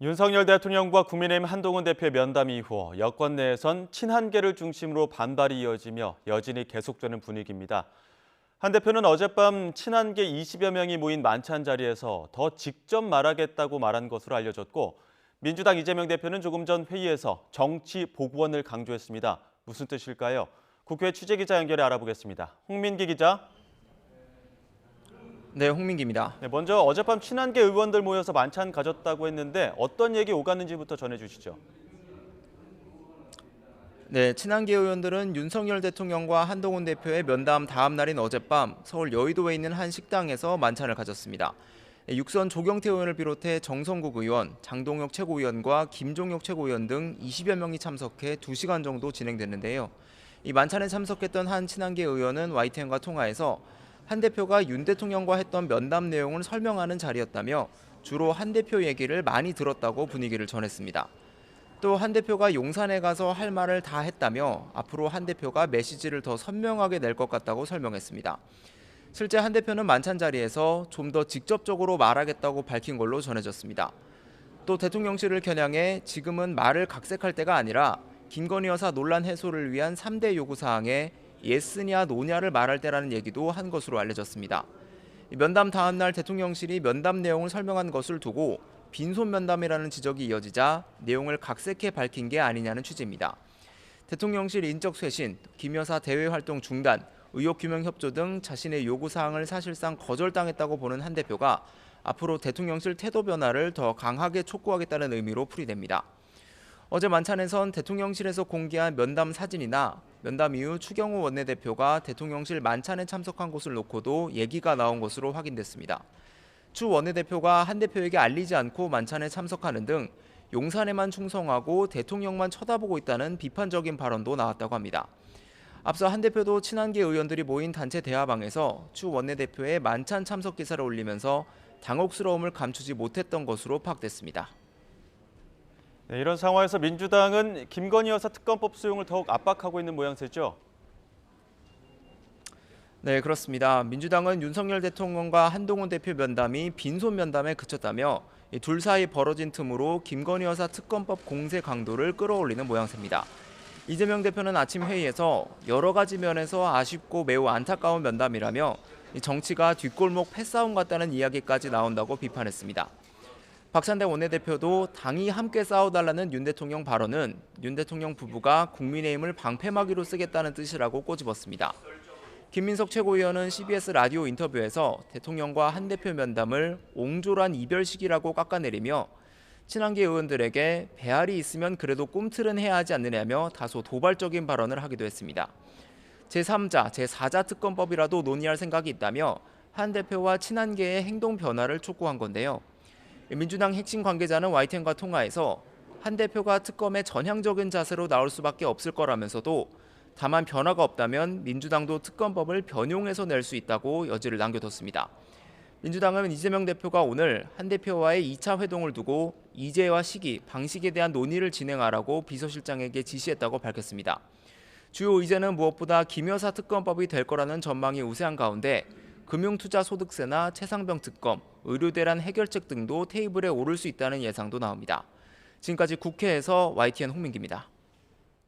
윤석열 대통령과 국민의힘 한동훈 대표의 면담 이후 여권 내에선 친한계를 중심으로 반발이 이어지며 여진이 계속되는 분위기입니다. 한 대표는 어젯밤 친한계 20여 명이 모인 만찬 자리에서 더 직접 말하겠다고 말한 것으로 알려졌고, 민주당 이재명 대표는 조금 전 회의에서 정치 복원을 강조했습니다. 무슨 뜻일까요? 국회 취재기자 연결해 알아보겠습니다. 홍민기 기자. 네, 홍민기입니다. 네, 먼저 어젯밤 친한계 의원들 모여서 만찬 가졌다고 했는데 어떤 얘기 오갔는지부터 전해주시죠. 네, 친한계 의원들은 윤석열 대통령과 한동훈 대표의 면담 다음 날인 어젯밤 서울 여의도에 있는 한 식당에서 만찬을 가졌습니다. 육선 조경태 의원을 비롯해 정성국 의원, 장동혁 최고위원과 김종혁 최고위원 등 20여 명이 참석해 2시간 정도 진행됐는데요. 이 만찬에 참석했던 한 친한계 의원은 YTN과 통화에서 한 대표가 윤 대통령과 했던 면담 내용을 설명하는 자리였다며 주로 한 대표 얘기를 많이 들었다고 분위기를 전했습니다. 또 한 대표가 용산에 가서 할 말을 다 했다며 앞으로 한 대표가 메시지를 더 선명하게 낼 것 같다고 설명했습니다. 실제 한 대표는 만찬 자리에서 좀 더 직접적으로 말하겠다고 밝힌 걸로 전해졌습니다. 또 대통령실을 겨냥해 지금은 말을 각색할 때가 아니라 김건희 여사 논란 해소를 위한 3대 요구사항에 예스냐 노냐를 말할 때라는 얘기도 한 것으로 알려졌습니다. 면담 다음 날 대통령실이 면담 내용을 설명한 것을 두고 빈손 면담이라는 지적이 이어지자 내용을 각색해 밝힌 게 아니냐는 취지입니다. 대통령실 인적 쇄신, 김 여사 대외 활동 중단, 의혹 규명 협조 등 자신의 요구 사항을 사실상 거절당했다고 보는 한 대표가 앞으로 대통령실 태도 변화를 더 강하게 촉구하겠다는 의미로 풀이됩니다. 어제 만찬에선 대통령실에서 공개한 면담 사진이나 면담 이후 추경호 원내대표가 대통령실 만찬에 참석한 것을 놓고도 얘기가 나온 것으로 확인됐습니다. 추 원내대표가 한 대표에게 알리지 않고 만찬에 참석하는 등 용산에만 충성하고 대통령만 쳐다보고 있다는 비판적인 발언도 나왔다고 합니다. 앞서 한 대표도 친한계 의원들이 모인 단체 대화방에서 추 원내대표의 만찬 참석 기사를 올리면서 당혹스러움을 감추지 못했던 것으로 파악됐습니다. 네, 이런 상황에서 민주당은 김건희 여사 특검법 수용을 더욱 압박하고 있는 모양새죠. 네, 그렇습니다. 민주당은 윤석열 대통령과 한동훈 대표 면담이 빈손 면담에 그쳤다며 둘 사이 벌어진 틈으로 김건희 여사 특검법 공세 강도를 끌어올리는 모양새입니다. 이재명 대표는 아침 회의에서 여러 가지 면에서 아쉽고 매우 안타까운 면담이라며 정치가 뒷골목 패싸움 같다는 이야기까지 나온다고 비판했습니다. 박찬대 원내대표도 당이 함께 싸워달라는 윤 대통령 발언은 윤 대통령 부부가 국민의힘을 방패막이로 쓰겠다는 뜻이라고 꼬집었습니다. 김민석 최고위원은 CBS 라디오 인터뷰에서 대통령과 한 대표 면담을 옹졸한 이별식이라고 깎아내리며 친한계 의원들에게 배알이 있으면 그래도 꿈틀은 해야 하지 않느냐며 다소 도발적인 발언을 하기도 했습니다. 제3자, 제4자 특검법이라도 논의할 생각이 있다며 한 대표와 친한계의 행동 변화를 촉구한 건데요. 민주당 핵심 관계자는 YTN과 통화에서 한 대표가 특검에 전향적인 자세로 나올 수밖에 없을 거라면서도 다만 변화가 없다면 민주당도 특검법을 변용해서 낼 수 있다고 여지를 남겨뒀습니다. 민주당은 이재명 대표가 오늘 한 대표와의 2차 회동을 두고 이재와 시기, 방식에 대한 논의를 진행하라고 비서실장에게 지시했다고 밝혔습니다. 주요 의제는 무엇보다 김 여사 특검법이 될 거라는 전망이 우세한 가운데 금융투자소득세나 최상병 특검, 의료대란 해결책 등도 테이블에 오를 수 있다는 예상도 나옵니다. 지금까지 국회에서 YTN 홍민기입니다.